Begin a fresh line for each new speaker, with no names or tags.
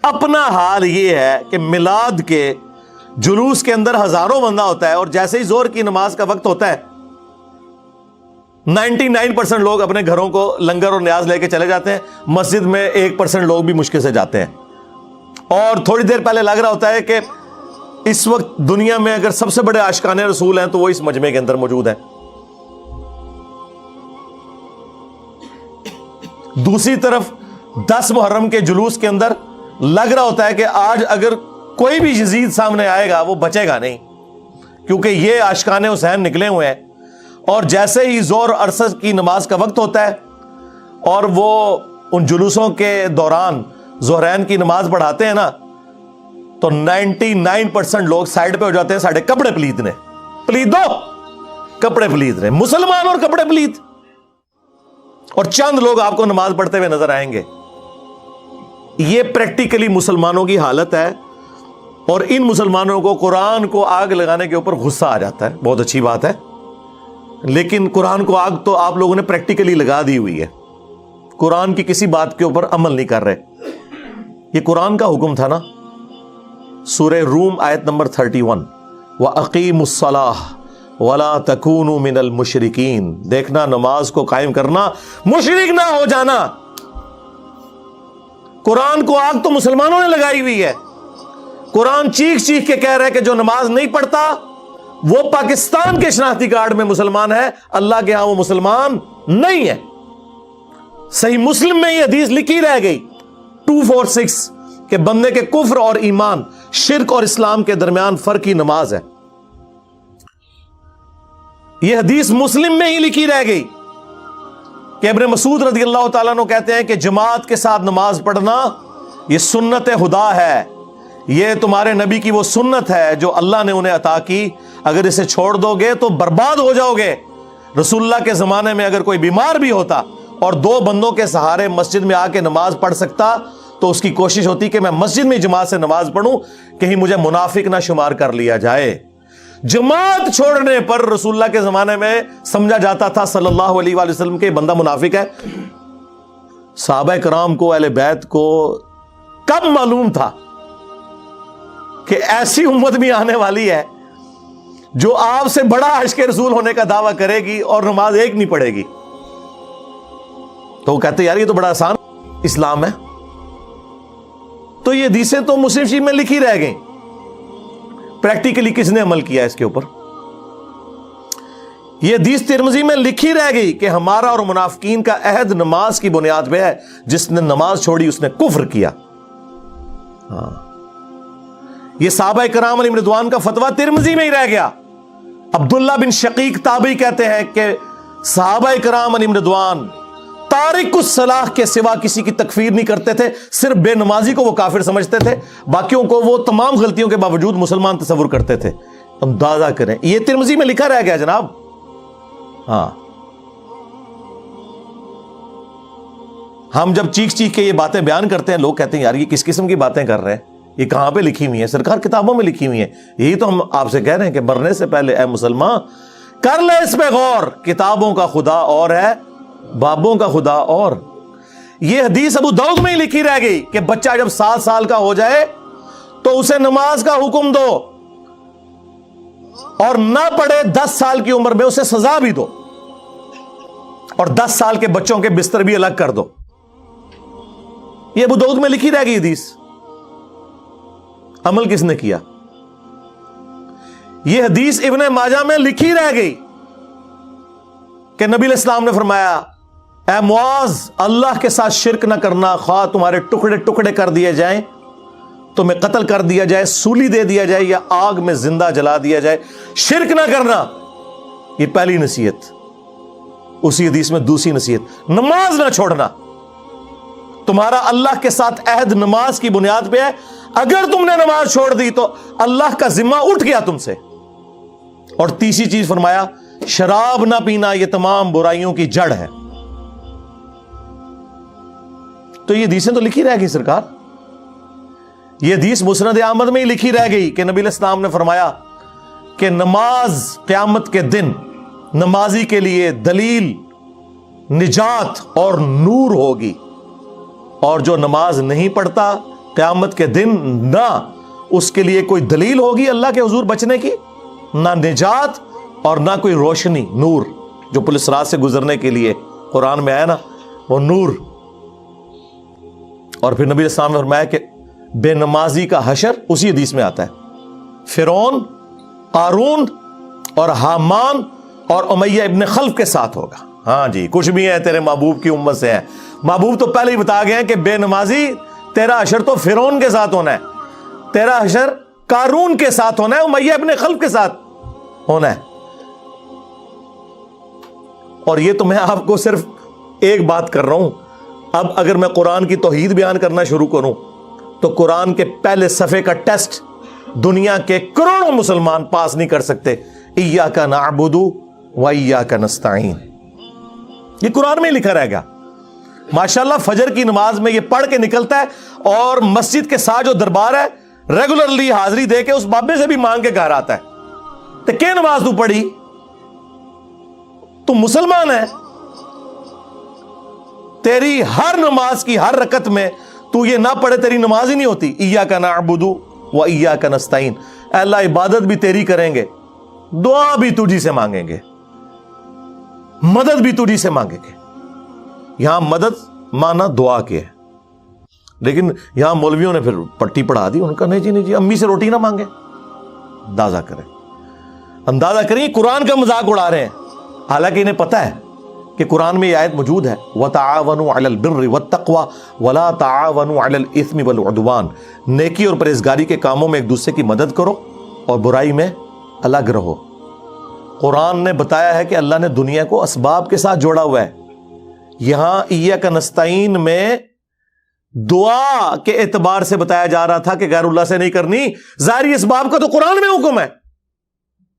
اپنا حال یہ ہے کہ میلاد کے جلوس کے اندر ہزاروں بندہ ہوتا ہے، اور جیسے ہی ظہر کی نماز کا وقت ہوتا ہے 99% لوگ اپنے گھروں کو لنگر اور نیاز لے کے چلے جاتے ہیں، مسجد میں 1% لوگ بھی مشکل سے جاتے ہیں، اور تھوڑی دیر پہلے لگ رہا ہوتا ہے کہ اس وقت دنیا میں اگر سب سے بڑے عاشقان رسول ہیں تو وہ اس مجمع کے اندر موجود ہیں۔ دوسری طرف 10 محرم کے جلوس کے اندر لگ رہا ہوتا ہے کہ آج اگر کوئی بھی یزید سامنے آئے گا وہ بچے گا نہیں، کیونکہ یہ عاشقان حسین نکلے ہوئے ہیں۔ اور جیسے ہی ظہر اور عصر کی نماز کا وقت ہوتا ہے اور وہ ان جلوسوں کے دوران ظہرین کی نماز پڑھاتے ہیں نا، تو 99% لوگ سائڈ پہ ہو جاتے ہیں، ساڑھے کپڑے پلید نے، پلید دو کپڑے پلید نے، مسلمان اور کپڑے پلید، اور چند لوگ آپ کو نماز پڑھتے ہوئے نظر آئیں گے۔ یہ پریکٹیکلی مسلمانوں کی حالت ہے، اور ان مسلمانوں کو قرآن کو آگ لگانے کے اوپر غصہ آ جاتا ہے۔ بہت اچھی بات ہے، لیکن قرآن کو آگ تو آپ لوگوں نے پریکٹیکلی لگا دی ہوئی ہے، قرآن کی کسی بات کے اوپر عمل نہیں کر رہے۔ یہ قرآن کا حکم تھا نا، سورہ روم آیت نمبر 31، وَأَقِيمُوا الصَّلَاةَ وَلَا تَكُونُوا مِنَ الْمُشْرِكِينَ، دیکھنا نماز کو قائم کرنا، مشرک نہ ہو جانا۔ قرآن کو آگ تو مسلمانوں نے لگائی ہوئی ہے۔ قرآن چیخ چیخ کے کہہ رہا ہے کہ جو نماز نہیں پڑھتا وہ پاکستان کے شناختی کارڈ میں مسلمان ہے، اللہ کے ہاں وہ مسلمان نہیں ہے۔ صحیح مسلم میں یہ حدیث لکھی رہ گئی 246 کہ بندے کے کفر اور ایمان، شرک اور اسلام کے درمیان فرق ہی نماز ہے۔ یہ حدیث مسلم میں ہی لکھی رہ گئی کہ ابن مسعود رضی اللہ تعالیٰ عنہ کہتے ہیں کہ جماعت کے ساتھ نماز پڑھنا یہ سنت خدا ہے، یہ تمہارے نبی کی وہ سنت ہے جو اللہ نے انہیں عطا کی، اگر اسے چھوڑ دو گے تو برباد ہو جاؤ گے۔ رسول اللہ کے زمانے میں اگر کوئی بیمار بھی ہوتا اور 2 بندوں کے سہارے مسجد میں آ کے نماز پڑھ سکتا تو اس کی کوشش ہوتی کہ میں مسجد میں جماعت سے نماز پڑھوں، کہیں مجھے منافق نہ شمار کر لیا جائے۔ جماعت چھوڑنے پر رسول اللہ کے زمانے میں سمجھا جاتا تھا صلی اللہ علیہ وآلہ وسلم کہ بندہ منافق ہے۔ صحابہ کرام کو، اہل بیت کو کب معلوم تھا کہ ایسی امت بھی آنے والی ہے جو آپ سے بڑا عاشق رسول ہونے کا دعویٰ کرے گی اور نماز ایک نہیں پڑھے گی؟ تو وہ کہتے یار یہ تو بڑا آسان اسلام ہے۔ تو یہ حدیثیں تو مسلم شریف میں لکھی رہ گئیں، پریکٹیکلی کس نے عمل کیا اس کے اوپر؟ یہ حدیث ترمذی میں لکھی رہ گئی کہ ہمارا اور منافقین کا عہد نماز کی بنیاد پہ ہے، جس نے نماز چھوڑی اس نے کفر کیا۔ ہاں، یہ صحابہ کرام علیہم رضوان کا فتویٰ ترمذی میں ہی رہ گیا۔ عبداللہ بن شقیق تابعی کہتے ہیں کہ صحابہ کرام علیہم رضوان تارک الصلاح کے سوا کسی کی تکفیر نہیں کرتے تھے، صرف بے نمازی کو وہ کافر سمجھتے تھے، باقیوں کو وہ تمام غلطیوں کے باوجود مسلمان تصور کرتے تھے۔ اندازہ کریں، یہ ترمذی میں لکھا رہ گیا جناب۔ ہاں، ہم جب چیخ چیخ کے یہ باتیں بیان کرتے ہیں لوگ کہتے ہیں یار یہ کس قسم کی باتیں کر رہے ہیں، یہ کہاں پہ لکھی ہوئی ہیں؟ سرکار کتابوں میں لکھی ہوئی ہیں۔ یہی تو ہم آپ سے کہہ رہے ہیں کہ مرنے سے پہلے اے مسلمان کر لے اس پہ غور، کتابوں کا خدا اور ہے، بابوں کا خدا اور۔ یہ حدیث ابو داؤد میں ہی لکھی رہ گئی کہ بچہ جب 7 سال کا ہو جائے تو اسے نماز کا حکم دو، اور نہ پڑھے 10 سال کی عمر میں اسے سزا بھی دو، اور 10 سال کے بچوں کے بستر بھی الگ کر دو۔ یہ ابو داؤد میں لکھی رہ گئی حدیث۔ عمل کس نے کیا؟ یہ حدیث ابن ماجہ میں لکھی رہ گئی کہ نبی علیہ السلام نے فرمایا اے معاذ، اللہ کے ساتھ شرک نہ کرنا، خواہ تمہارے ٹکڑے ٹکڑے کر دیے جائیں، تمہیں قتل کر دیا جائے، سولی دے دیا جائے، یا آگ میں زندہ جلا دیا جائے، شرک نہ کرنا۔ یہ پہلی نصیحت۔ اسی حدیث میں دوسری نصیحت، نماز نہ چھوڑنا۔ تمہارا اللہ کے ساتھ عہد نماز کی بنیاد پہ ہے، اگر تم نے نماز چھوڑ دی تو اللہ کا ذمہ اٹھ گیا تم سے۔ اور تیسری چیز فرمایا شراب نہ پینا، یہ تمام برائیوں کی جڑ ہے۔ تو یہ حدیثیں تو لکھی رہ گئی سرکار۔ یہ حدیث مسند احمد میں ہی لکھی رہ گئی کہ نبی علیہ السلام نے فرمایا کہ نماز قیامت کے دن نمازی کے لیے دلیل، نجات اور نور ہوگی، اور جو نماز نہیں پڑھتا قیامت کے دن نہ اس کے لیے کوئی دلیل ہوگی اللہ کے حضور بچنے کی، نہ نجات اور نہ کوئی روشنی، نور جو پولیس رات سے گزرنے کے لیے قرآن میں آیا نا، وہ نور۔ اور پھر نبی علیہ السلام نے فرمایا کہ بے نمازی کا حشر اسی حدیث میں آتا ہے، فرعون، قارون اور حامان اور امیہ ابن خلف کے ساتھ ہوگا۔ ہاں جی، کچھ بھی ہے تیرے محبوب کی امت سے ہے، محبوب تو پہلے ہی بتا گئے ہیں کہ بے نمازی تیرا حشر تو فرعون کے ساتھ ہونا ہے، تیرا حشر قارون کے ساتھ ہونا ہے، امیہ ابن خلف کے ساتھ ہونا ہے۔ اور یہ تو میں آپ کو صرف ایک بات کر رہا ہوں، اب اگر میں قرآن کی توحید بیان کرنا شروع کروں تو قرآن کے پہلے صفحے کا ٹیسٹ دنیا کے کروڑوں مسلمان پاس نہیں کر سکتے۔ ایاک نعبد و ایاک نستعین، یہ قرآن میں ہی لکھا رہے گا۔ ماشاءاللہ فجر کی نماز میں یہ پڑھ کے نکلتا ہے، اور مسجد کے ساتھ جو دربار ہے ریگولرلی حاضری دے کے اس بابے سے بھی مانگ کے گھر آتا ہے۔ تو کیا نماز تو پڑھی؟ تو مسلمان ہے، تیری ہر نماز کی ہر رکعت میں تو یہ نہ پڑھے تیری نماز ہی نہیں ہوتی۔ ایاک نعبد و ایاک نستعین، اے اللہ عبادت بھی تیری کریں گے، دعا بھی تجھی سے مانگیں گے، مدد بھی تجھی سے مانگیں گے۔ یہاں مدد مانا دعا کے ہے، لیکن یہاں مولویوں نے پھر پٹی پڑھا دی، ان کا نہیں جی نہیں جی، امی سے روٹی نہ مانگے۔ اندازہ کریں قرآن کا مذاق اڑا رہے ہیں، حالانکہ انہیں پتہ ہے کہ قرآن میں یہ آیت موجود ہے، وَتَعَاوَنُوا عَلَى الْبِرِّ وَالتَّقْوَى وَلَا تَعَاوَنُوا عَلَى الْإِثْمِ وَالْعُدْوَانِ، نیکی اور پرہیزگاری کے کاموں میں ایک دوسرے کی مدد کرو اور برائی میں الگ رہو۔ قرآن نے بتایا ہے کہ اللہ نے دنیا کو اسباب کے ساتھ جوڑا ہوا ہے۔ یہاں ایاک نستعین میں دعا کے اعتبار سے بتایا جا رہا تھا کہ غیر اللہ سے نہیں کرنی، ظاہری اسباب کا تو قرآن میں حکم ہے۔